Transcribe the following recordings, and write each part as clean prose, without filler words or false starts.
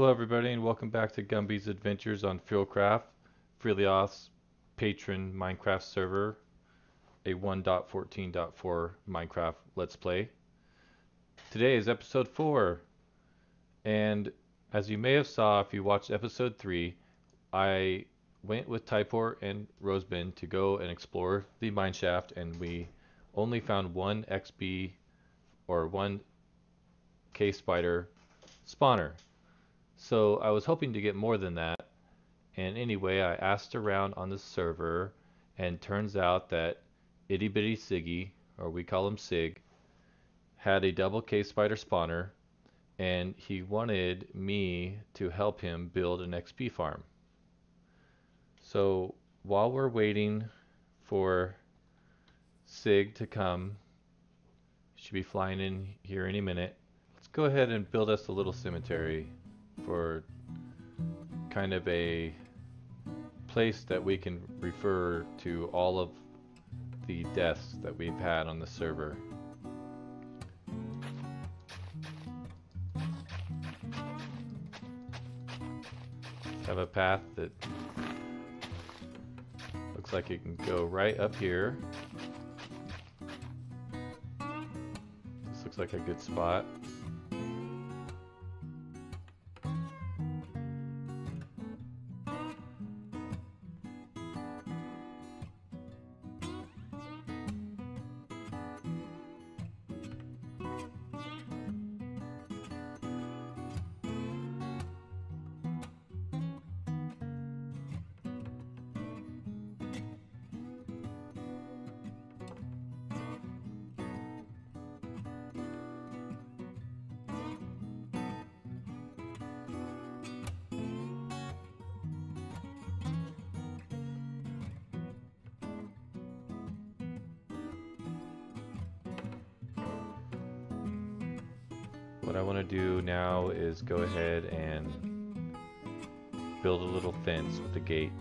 Hello everybody and welcome back to Gumby's Adventures on Frilcraft, Frilioth's Patron Minecraft server, a 1.14.4 Minecraft Let's Play. Today is episode 4, and as you may have saw if you watched episode 3, I went with Typor and Rosebin to go and explore the mineshaft, and we only found one XB or one cave spider spawner. So I was hoping to get more than that, and anyway I asked around on the server, and turns out that Itty Bitty Siggy, or we call him Sig, had a double cave spider spawner, and he wanted me to help him build an XP farm. So while we're waiting for Sig to come, he should be flying in here any minute, let's go ahead and build us a little cemetery for kind of a place that we can refer to all of the deaths that we've had on the server. Have a path that looks like it can go right up here. This looks like a good spot. What I want to do now is go ahead and build a little fence with a gate.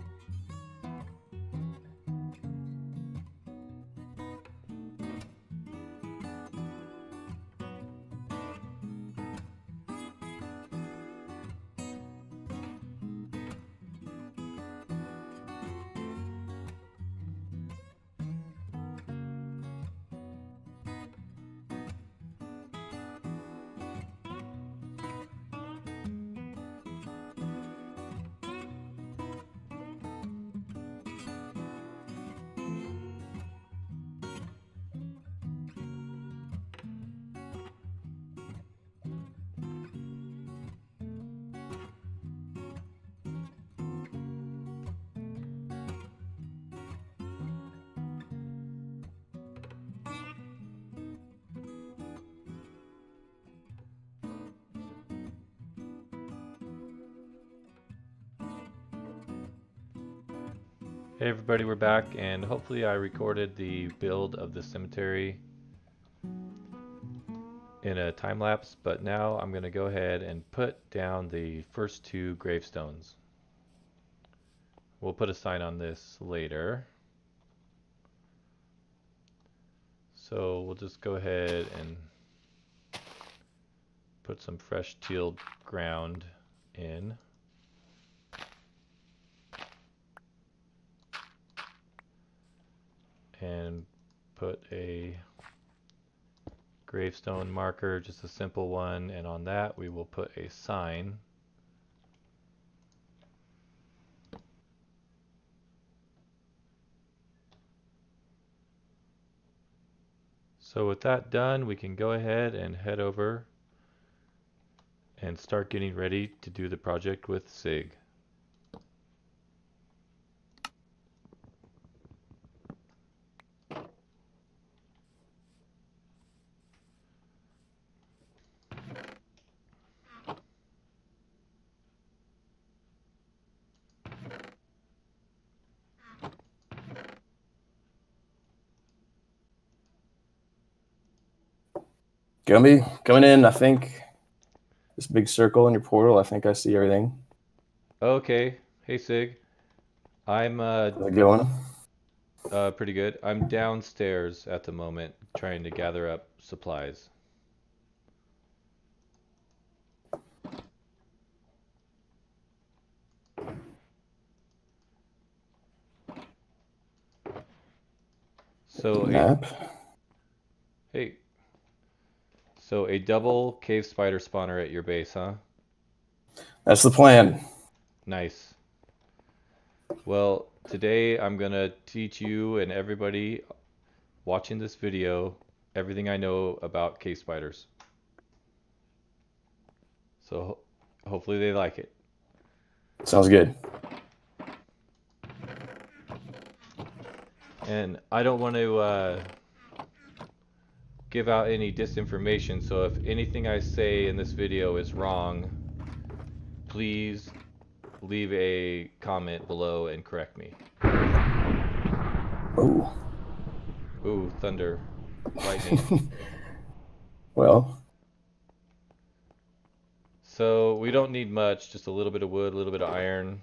Hey everybody, we're back, and hopefully I recorded the build of the cemetery in a time lapse, but now I'm going to go ahead and put down the first two gravestones. We'll put a sign on this later. So we'll just go ahead and put some fresh tilled ground in. And put a gravestone marker, just a simple one, and on that we will put a sign. So with that done, we can go ahead and head over and start getting ready to do the project with Sig. Gumby, coming in, I think. This big circle in your portal, I think I see everything. Okay, hey Sig. I'm How's it going? pretty good. I'm downstairs at the moment trying to gather up supplies. So Map. hey, so a double cave spider spawner at your base, huh? That's the plan. Nice. Well, today I'm gonna teach you and everybody watching this video everything I know about cave spiders. So hopefully they like it. Sounds good. And I don't want to give out any disinformation, so if anything I say in this video is wrong, please leave a comment below and correct me. Oh. Ooh, thunder, lightning. Well, So we don't need much, just a little bit of wood, a little bit of iron.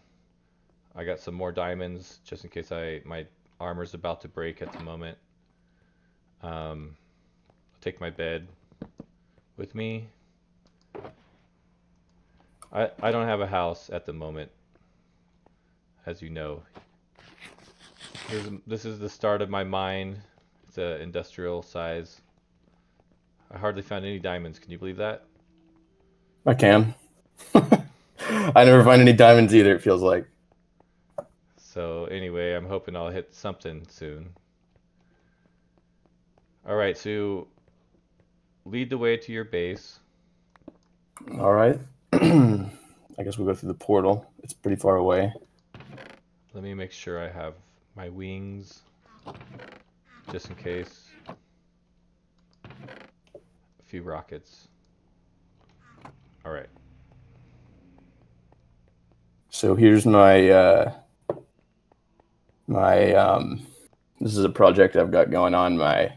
I got some more diamonds just in case my armor's about to break at the moment. I'll take my bed with me. I don't have a house at the moment, as you know. This is the start of my mine. It's a industrial size. I hardly found any diamonds. Can you believe that? I can. I never find any diamonds either, it feels like. So anyway, I'm hoping I'll hit something soon. All right, so lead the way to your base. All right. I guess we'll go through the portal. It's pretty far away. Let me make sure I have my wings, just in case. A few rockets. All right. So here's my this is a project I've got going on, my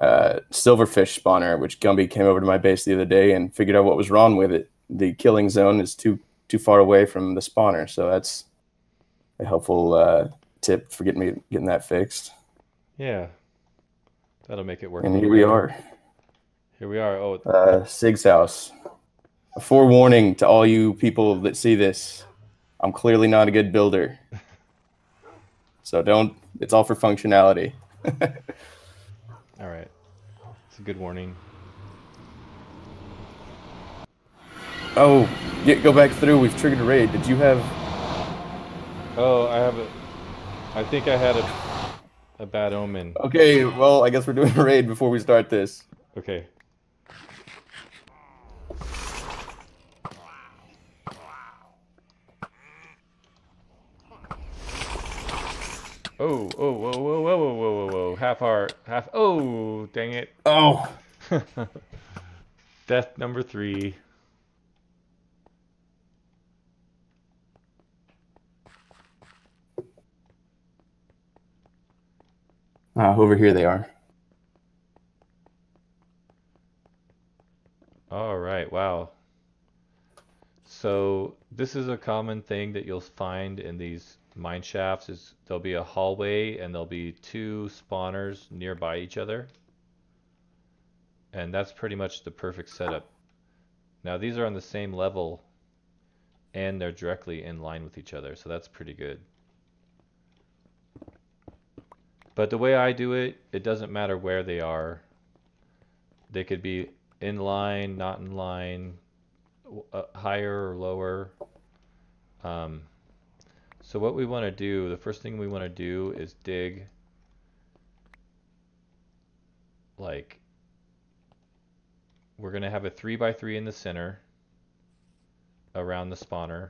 silverfish spawner, which Gumby came over to my base the other day and figured out what was wrong with it. The killing zone is too far away from the spawner, so that's a helpful tip for getting that fixed. Yeah, that'll make it work a And little here we better. are. Here we are. Oh, Sig's house. A forewarning to all you people that see this. I'm clearly not a good builder. So it's all for functionality. all right. It's a good warning. Oh, go back through. We've triggered a raid. Did you have... Oh, I think I had a bad omen. Okay, well, I guess we're doing a raid before we start this. Okay. Oh, whoa, whoa, whoa, whoa, whoa, whoa, whoa. Half heart, half. Oh, dang it. Oh, Death number 3. over here they are. All right, wow. So this is a common thing that you'll find in these mine shafts is there'll be a hallway and there'll be 2 spawners nearby each other. And that's pretty much the perfect setup. Now these are on the same level and they're directly in line with each other, so that's pretty good. But the way I do it, it doesn't matter where they are. They could be in line, not in line, higher or lower. So what we want to do, the first thing we want to do is dig like we're going to have a 3x3 in the center around the spawner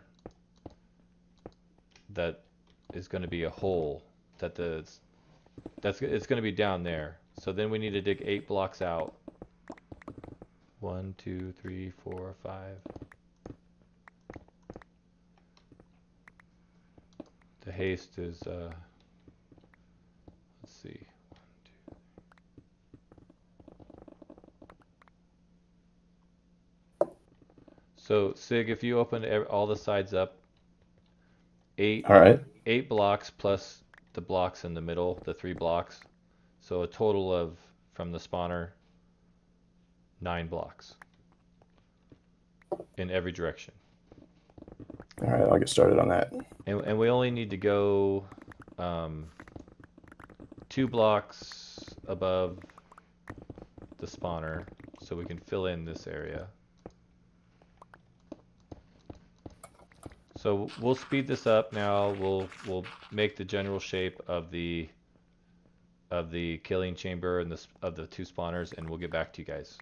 that is going to be a hole it's going to be down there. So then we need to dig 8 blocks out. 1, 2, 3, 4, 5. The haste is let's see. 1, 2. So Sig, if you open all the sides up, 8 All right. 8 blocks plus the blocks in the middle, the 3 blocks. So a total of, from the spawner, 9 blocks in every direction. All right, I'll get started on that. And we only need to go 2 2 blocks above the spawner, so we can fill in this area. So we'll speed this up now. We'll make the general shape of the killing chamber and of the 2 spawners, and we'll get back to you guys.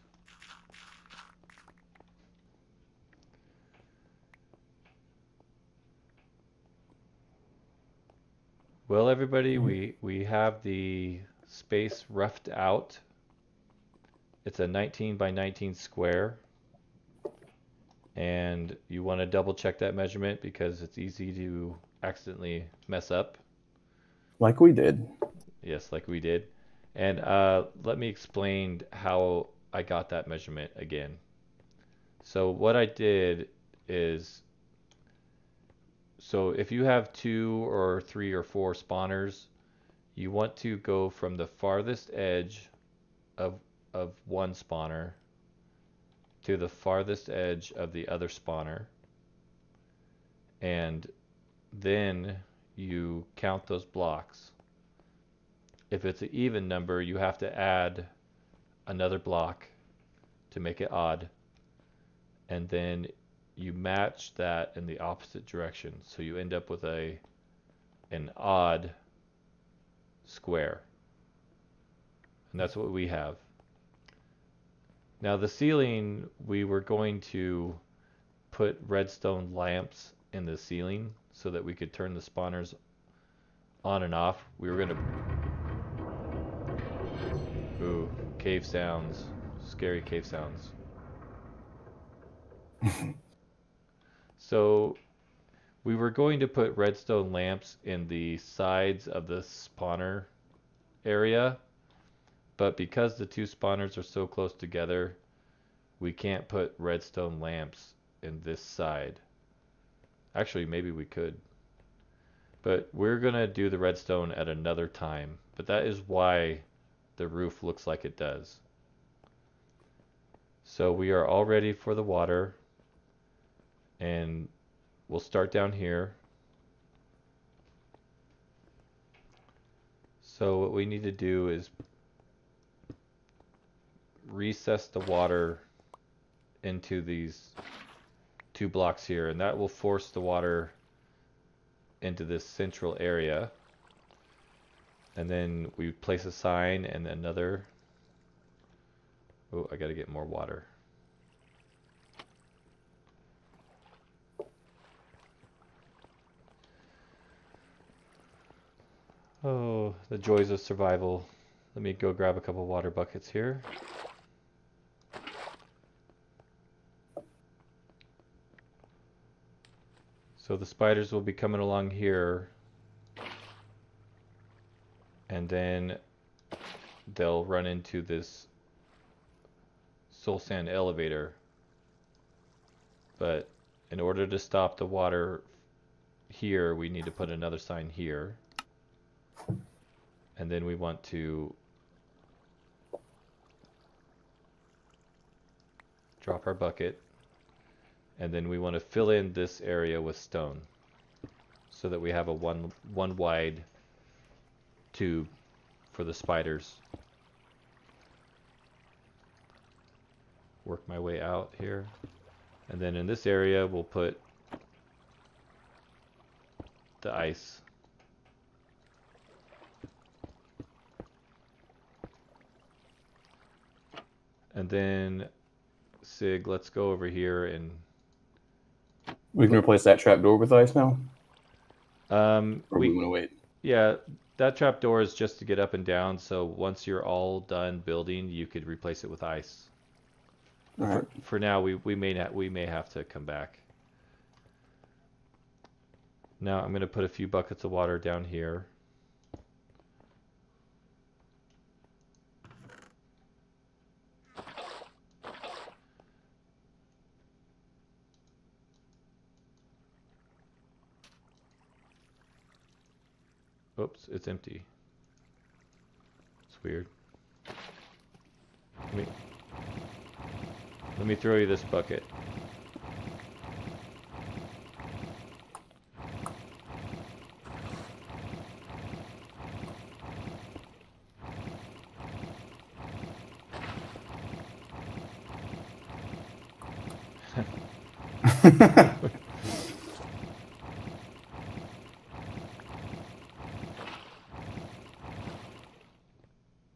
Well, everybody, we have the space roughed out. It's a 19 by 19 square. And you want to double check that measurement because it's easy to accidentally mess up. Like we did. Yes, like we did. And let me explain how I got that measurement again. So what I did is, so if you have 2 or 3 or 4 spawners, you want to go from the farthest edge of one spawner to the farthest edge of the other spawner, and then you count those blocks. If it's an even number, you have to add another block to make it odd, and then you match that in the opposite direction, so you end up with an odd square, and that's what we have. Now the ceiling, we were going to put redstone lamps in the ceiling so that we could turn the spawners on and off. We were gonna... Ooh, cave sounds. Scary cave sounds. So we were going to put redstone lamps in the sides of the spawner area, but because the 2 spawners are so close together, we can't put redstone lamps in this side. Actually, maybe we could. But we're going to do the redstone at another time. But that is why the roof looks like it does. So we are all ready for the water. And we'll start down here. So what we need to do is recess the water into these 2 blocks here, and that will force the water into this central area. And then we place a sign and another. Oh, I gotta get more water. Oh, the joys of survival. Let me go grab a couple water buckets here. So the spiders will be coming along here, and then they'll run into this soul sand elevator. But in order to stop the water here, we need to put another sign here. And then we want to drop our bucket. And then we want to fill in this area with stone so that we have a one wide tube for the spiders. Work my way out here. And then in this area we'll put the ice. And then Sig, let's go over here and we can replace that trapdoor with ice now? Or we want to wait? Yeah, that trapdoor is just to get up and down, so once you're all done building, you could replace it with ice. All right. For now, we may have to come back. Now I'm going to put a few buckets of water down here. Oops, it's empty. It's weird. Let me throw you this bucket.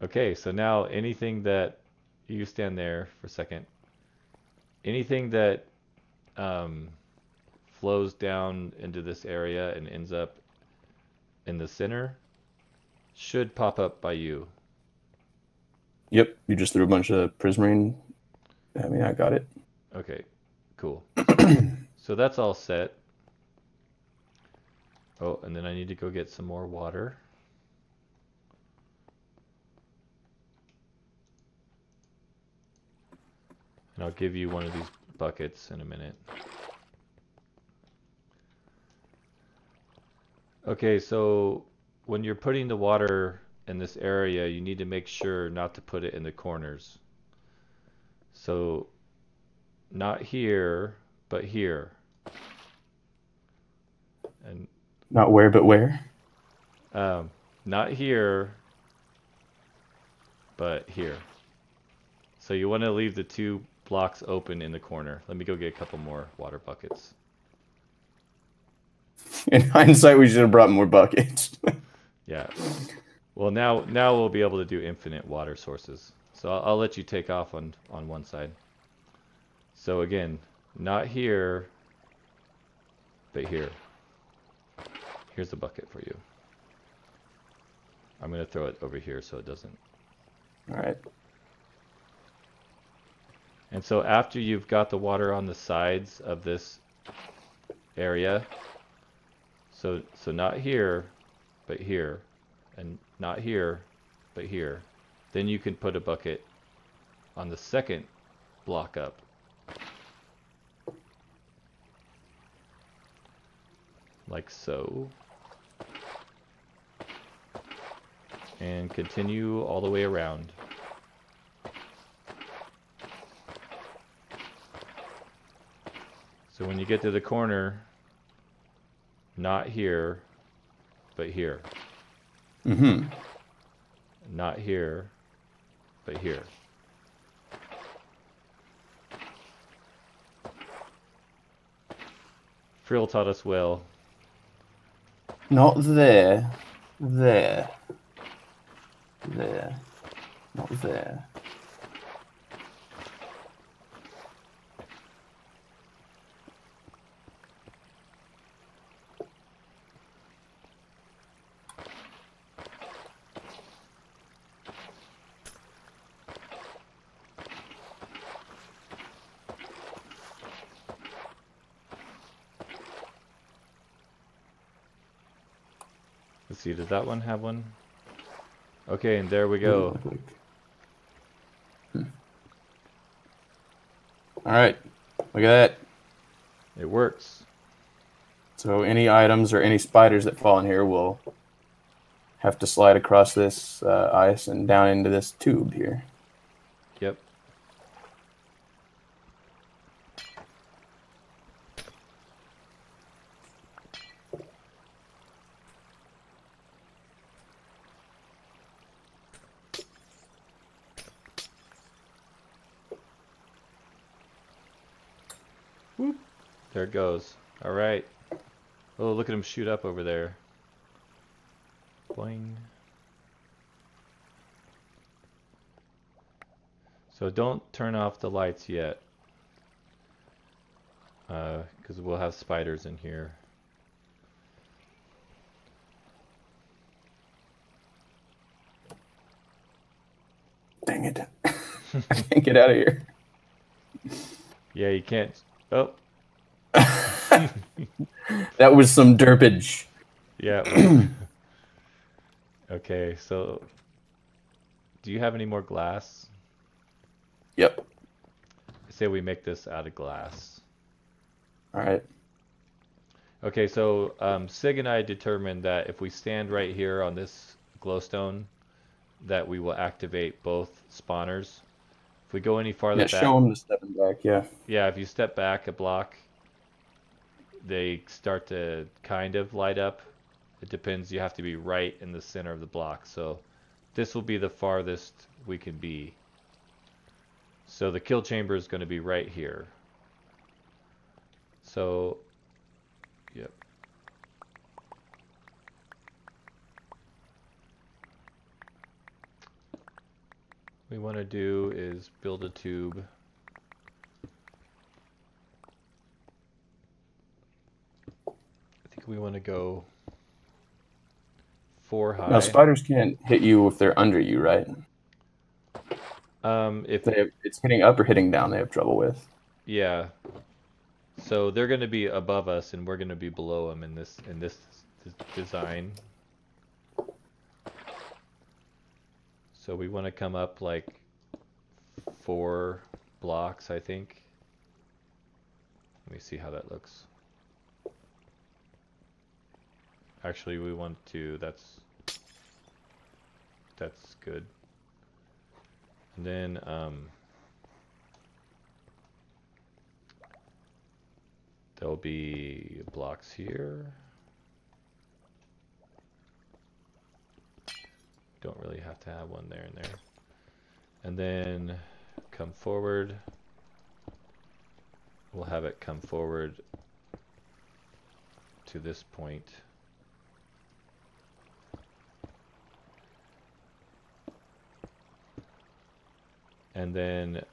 Okay, so now anything that you stand there for a second, anything that um, flows down into this area and ends up in the center should pop up by you. Yep, you just threw a bunch of prismarine. I mean, I got it. Okay, cool. So that's all set. Oh, and then I need to go get some more water. And I'll give you one of these buckets in a minute. Okay, so when you're putting the water in this area, you need to make sure not to put it in the corners. So not here, but here. And Not where, but where? not here, but here. So you want to leave the 2 blocks open in the corner. Let me go get a couple more water buckets. In hindsight, we should have brought more buckets. Yeah. Well, now we'll be able to do infinite water sources. So I'll let you take off on one side. So again, not here, but here. Here's a bucket for you. I'm going to throw it over here so it doesn't. All right. And so after you've got the water on the sides of this area, so not here, but here, and not here, but here, then you can put a bucket on the second block up. Like so. And continue all the way around. So when you get to the corner, not here, but here. Mm-hmm. Not here, but here. Frill taught us well. Not there. There. There. Not there. Let's see, does that one have one? Okay, and there we go. All right. Look at that. It works. So any items or any spiders that fall in here will have to slide across this ice and down into this tube here. Yep. Whoop. There it goes. All right. Oh, look at him shoot up over there. Boing. So don't turn off the lights yet. Because we'll have spiders in here. Dang it. I can't get out of here. Yeah, you can't. Oh. That was some derpage. Yeah. Okay, so do you have any more glass? Yep. I say we make this out of glass. All right. Okay, so Sig and I determined that if we stand right here on this glowstone, that we will activate both spawners. If we go any farther Yeah, back, show them the stepping back, yeah. yeah, if you step back a block, they start to kind of light up. It depends. You have to be right in the center of the block. So this will be the farthest we can be. So the kill chamber is going to be right here. So, yep. What we want to do is build a tube. I think we want to go 4 high. Now, spiders can't hit you if they're under you, right? If it's hitting up or hitting down, they have trouble with. Yeah. So they're going to be above us, and we're going to be below them in this design. So we want to come up like 4 blocks, I think. Let me see how that looks. Actually, we want to. That's good. And then there'll be blocks here. Don't really have to have one there and there. And then come forward. We'll have it come forward to this point. And then,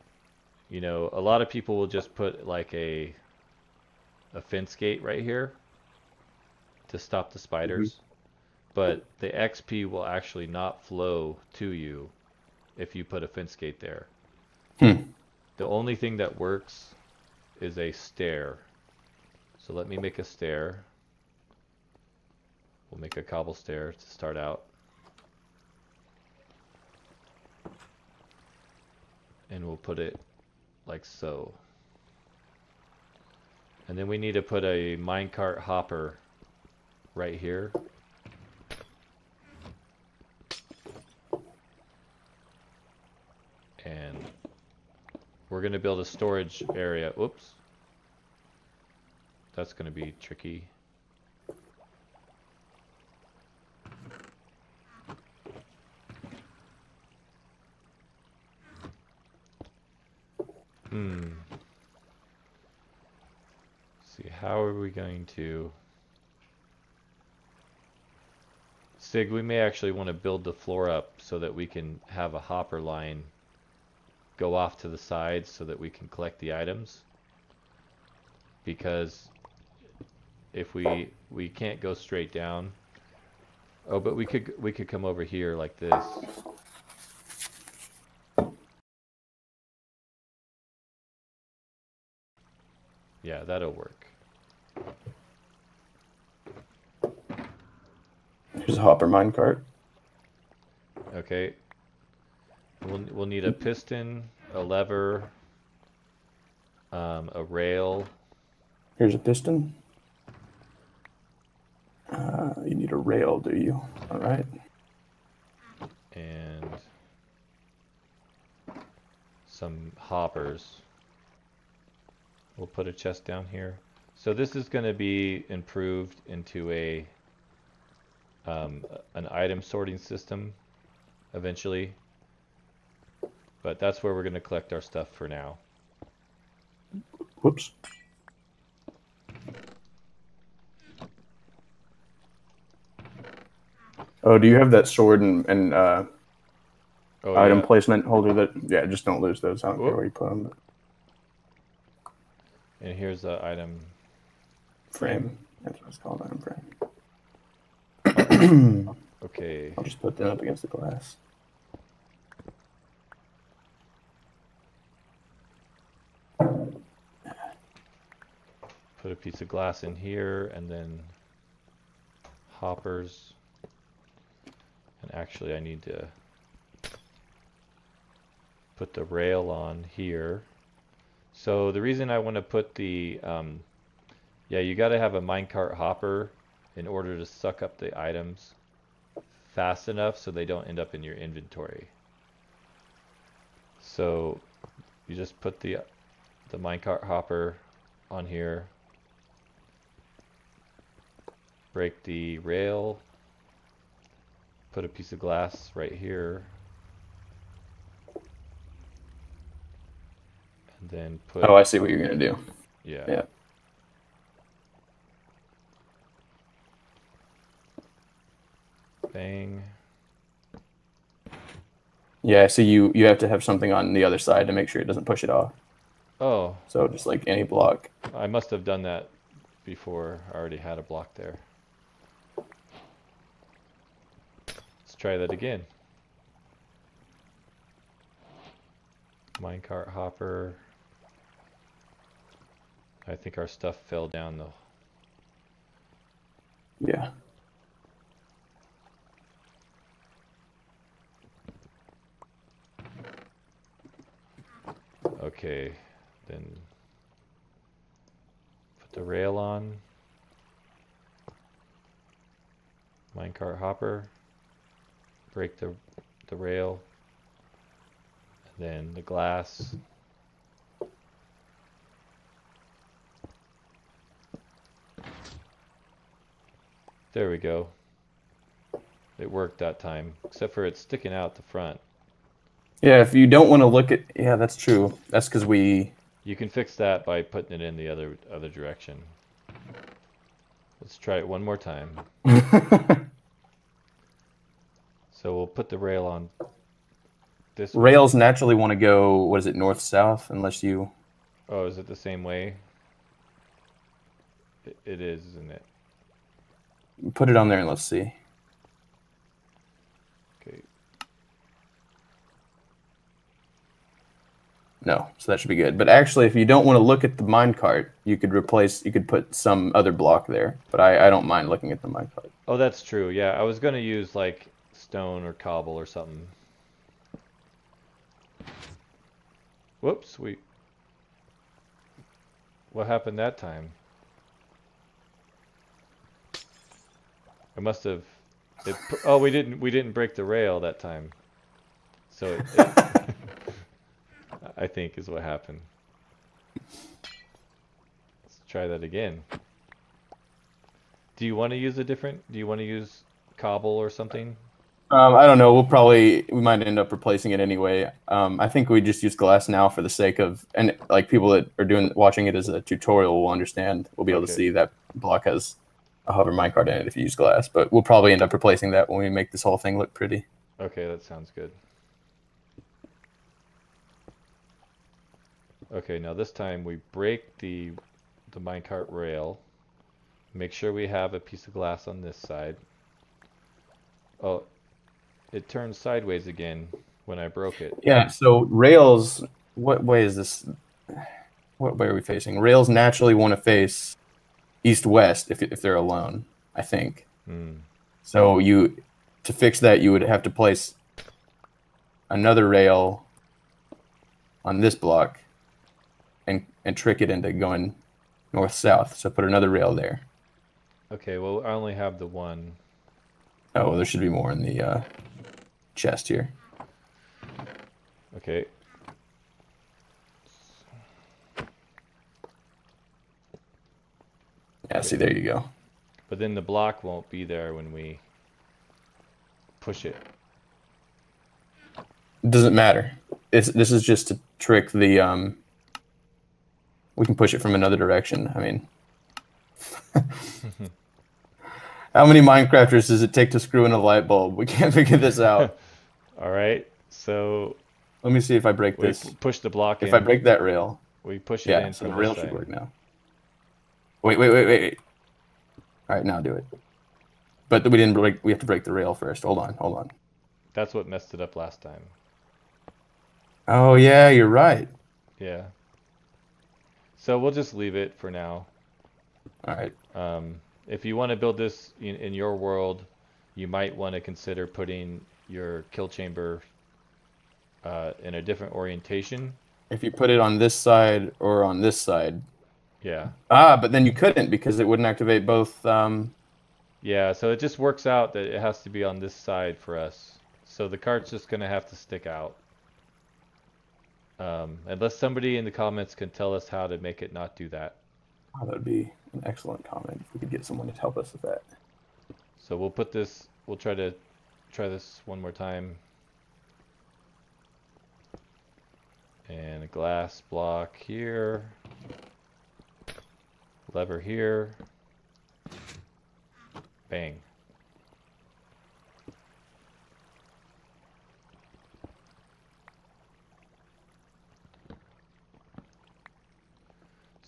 you know, a lot of people will just put like a fence gate right here to stop the spiders. But the XP will actually not flow to you if you put a fence gate there. The only thing that works is a stair. So let me make a stair. We'll make a cobble stair to start out. And we'll put it like so. And then we need to put a minecart hopper right here. And we're going to build a storage area. Oops. That's going to be tricky. See, how are we going to... Sig, we may actually want to build the floor up so that we can have a hopper line go off to the sides so that we can collect the items. Because if we can't go straight down. Oh, but we could come over here like this. Yeah, that'll work. Here's a hopper minecart. Okay. We'll need a piston, a lever, a rail. Here's a piston. You need a rail, do you? All right. And some hoppers. We'll put a chest down here. So this is going to be improved into an item sorting system eventually. But that's where we're going to collect our stuff for now. Whoops. Oh, do you have that sword and item placement holder that... Yeah, just don't lose those. I don't care where you put them. But... And here's the item frame. That's what it's called, item frame. Okay. I'll just put them up against the glass. Put a piece of glass in here, and then hoppers. And actually I need to put the rail on here. So the reason I want to put the, yeah, you got to have a minecart hopper in order to suck up the items fast enough so they don't end up in your inventory. So you just put the minecart hopper on here, break the rail, put a piece of glass right here, and then put... Oh, I see what you're going to do. Yeah. Yeah. Bang. Yeah, so you have to have something on the other side to make sure it doesn't push it off. Oh, So just like any block. I must have done that before. I already had a block there. Let's try that again. Minecart hopper. I think our stuff fell down though. Yeah. Okay, then put the rail on. Minecart hopper. Break the rail. And then the glass. There we go. It worked that time, except for it's sticking out the front. Yeah, if you don't want to look at, yeah, that's true. That's because we. You can fix that by putting it in the other direction. Let's try it one more time. So we'll put the rail on this way. Rails naturally want to go, what is it, north-south, unless you... Oh, is it the same way? It is, isn't it? Put it on there and let's see. Okay. No, so that should be good. But actually, if you don't want to look at the minecart, you could put some other block there. But I don't mind looking at the minecart. Oh, that's true. Yeah, I was gonna use like stone or cobble or something. Whoops, what happened that time? I must have oh, we didn't break the rail that time. So I think is what happened. Let's try that again. Do you want to use cobble or something? I don't know. We might end up replacing it anyway. I think we just use glass now for the sake of, and like people that are watching it as a tutorial will understand. We'll be able to see that block has a hover minecart in it if you use glass, but we'll probably end up replacing that when we make this whole thing look pretty. Okay, that sounds good. Okay, now this time we break the minecart rail. Make sure we have a piece of glass on this side. Oh, it turned sideways again when I broke it. Yeah, so rails, what way is this? What way are we facing? Rails naturally want to face east-west if they're alone, I think. So to fix that, you would have to place another rail on this block and trick it into going north-south. So put another rail there. Okay, well, I only have the one. Oh, well, there should be more in the chest here. Okay. Yeah, see, there you go. But then the block won't be there when we push it. It doesn't matter. This is just to trick the... we can push it from another direction. I mean... How many Minecrafters does it take to screw in a light bulb? We can't figure this out. All right, so... Let me see if I break this. Push the block in. If I break that rail... We push it in so from the rail this should side. work now. Wait. All right, now do it. But we didn't break. We have to break the rail first. Hold on. That's what messed it up last time. Oh yeah, you're right. Yeah. So we'll just leave it for now. All right. If you want to build this in your world, you might want to consider putting your kill chamber in a different orientation. If you put it on this side or on this side. Yeah. But then you couldn't because it wouldn't activate both. Yeah, so it just works out that it has to be on this side for us. So the cart's just going to have to stick out. Unless somebody in the comments can tell us how to make it not do that. Oh, that would be an excellent comment if we could get someone to help us with that. So we'll try this one more time. And a glass block here. Lever here. Bang.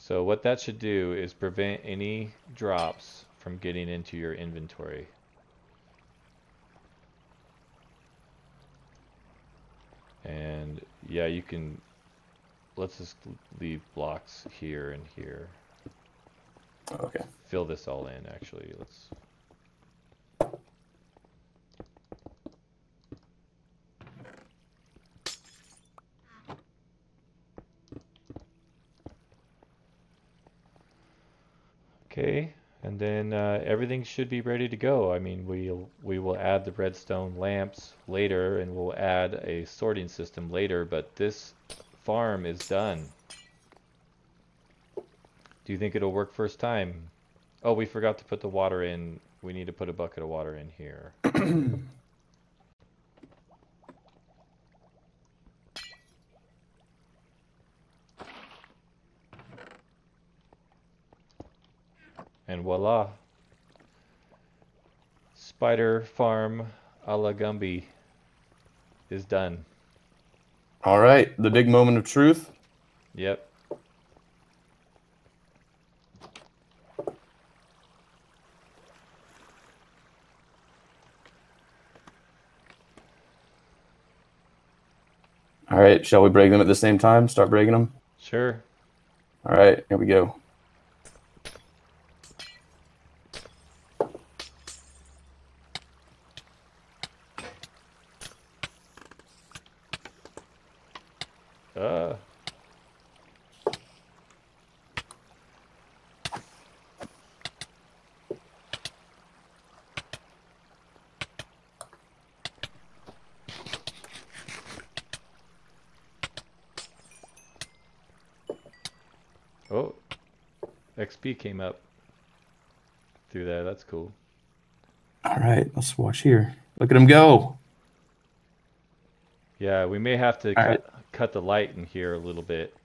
So what that should do is prevent any drops from getting into your inventory. And yeah, you can, let's just leave blocks here and here. Okay. Fill this all in, actually. Let's. Okay, and then everything should be ready to go. I mean, we will add the redstone lamps later, and we'll add a sorting system later, but this farm is done. Do you think it'll work first time? Oh, we forgot to put the water in. We need to put a bucket of water in here. And voila. Spider farm a la Gumby is done. All right, the big moment of truth. Yep. All right, shall we break them at the same time? Start breaking them? Sure. All right, here we go. Uh. Oh, XP came up through there. That's cool. All right, let's watch here. Look at him go. Yeah, we may have to cut the light in here a little bit,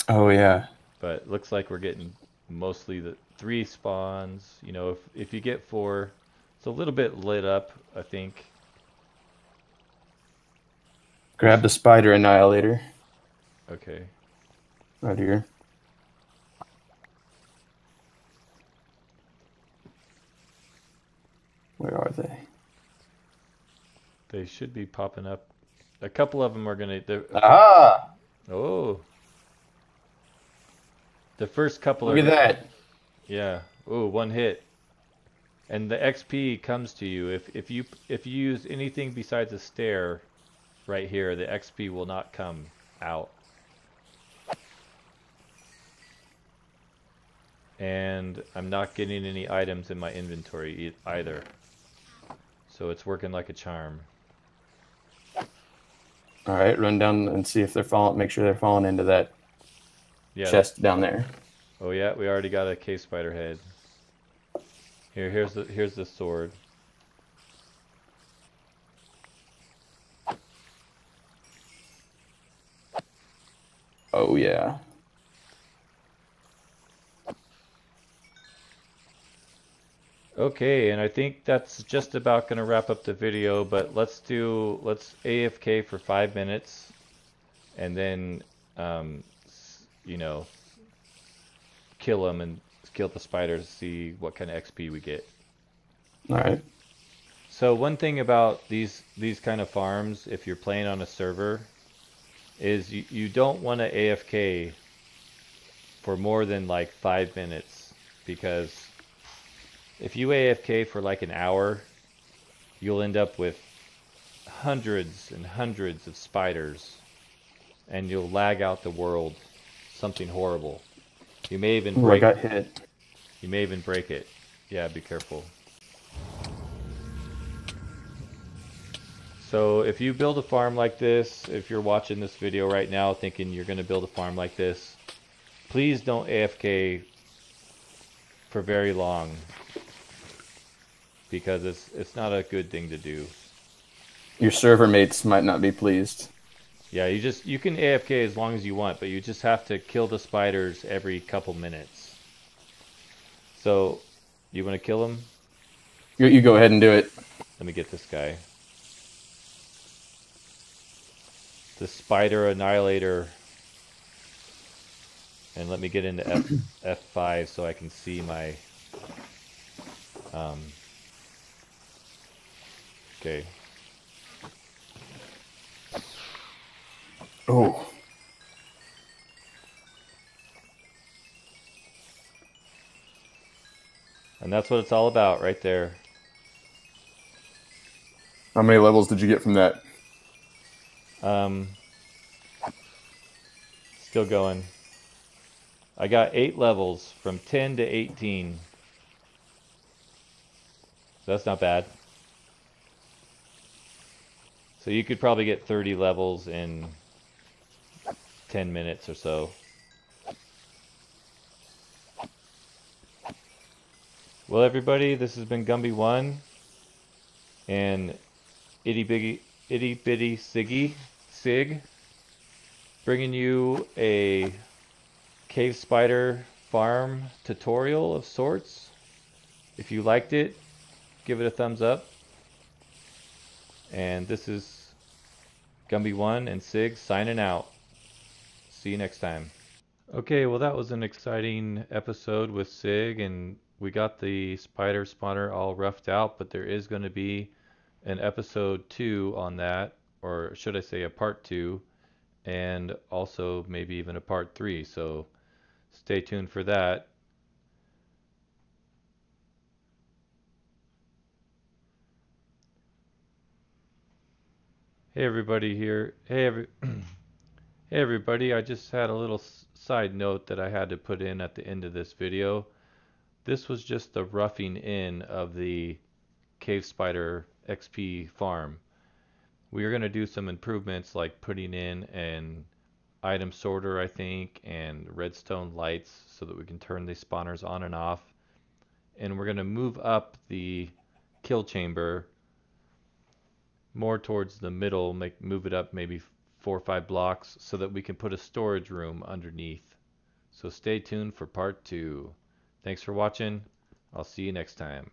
Oh, yeah. but it looks like we're getting mostly the 3 spawns. You know, if you get 4, it's a little bit lit up, I think. Grab the spider annihilator Okay. right here. Where are they? They should be popping up. A couple of them are gonna. Ah! Oh. The first couple Look are at that. Yeah. Oh, 1 hit. And the XP comes to you if you use anything besides a stair right here, the XP will not come out. And I'm not getting any items in my inventory either. So it's working like a charm. All right, run down and see if they're falling. Make sure they're falling into that chest down there. Oh yeah, we already got a cave spider head. Here's the sword. Oh yeah. Okay, and I think that's just about going to wrap up the video, but let's AFK for 5 minutes and then you know, kill them and kill the spiders, see what kind of XP we get. All right. So one thing about these kind of farms, if you're playing on a server, is you don't want to AFK for more than like 5 minutes, because if you AFK for like an hour, you'll end up with hundreds and hundreds of spiders, and you'll lag out the world. Something horrible. You may even break. I got hit. You may even break it. Yeah, be careful. So if you build a farm like this, if you're watching this video right now thinking you're going to build a farm like this, please don't AFK for very long, because it's not a good thing to do. Your server mates might not be pleased. Yeah, you can AFK as long as you want, but you just have to kill the spiders every couple minutes. So, you want to kill them? You go ahead and do it. Let me get this guy. The spider annihilator. And let me get into F5 so I can see my... okay. Oh. And that's what it's all about right there. How many levels did you get from that? Still going. I got 8 levels from 10 to 18. So that's not bad. So you could probably get 30 levels in 10 minutes or so. Well, everybody, this has been Gumby1 and Itty Bitty Siggy, bringing you a cave spider farm tutorial of sorts. If you liked it, give it a thumbs up. And this is Gumby1 and Sig signing out. See you next time. Okay, well that was an exciting episode with Sig, and we got the spider spawner all roughed out, but there is going to be an episode 2 on that, or should I say a part 2, and also maybe even a part 3, so stay tuned for that. Hey everybody here. Hey everybody, I just had a little side note that I had to put in at the end of this video. This was just the roughing in of the cave spider XP farm. We are going to do some improvements like putting in an item sorter, I think, and redstone lights so that we can turn these spawners on and off. And we're going to move up the kill chamber more towards the middle, move it up maybe 4 or 5 blocks so that we can put a storage room underneath. So stay tuned for part 2. Thanks for watching. I'll see you next time.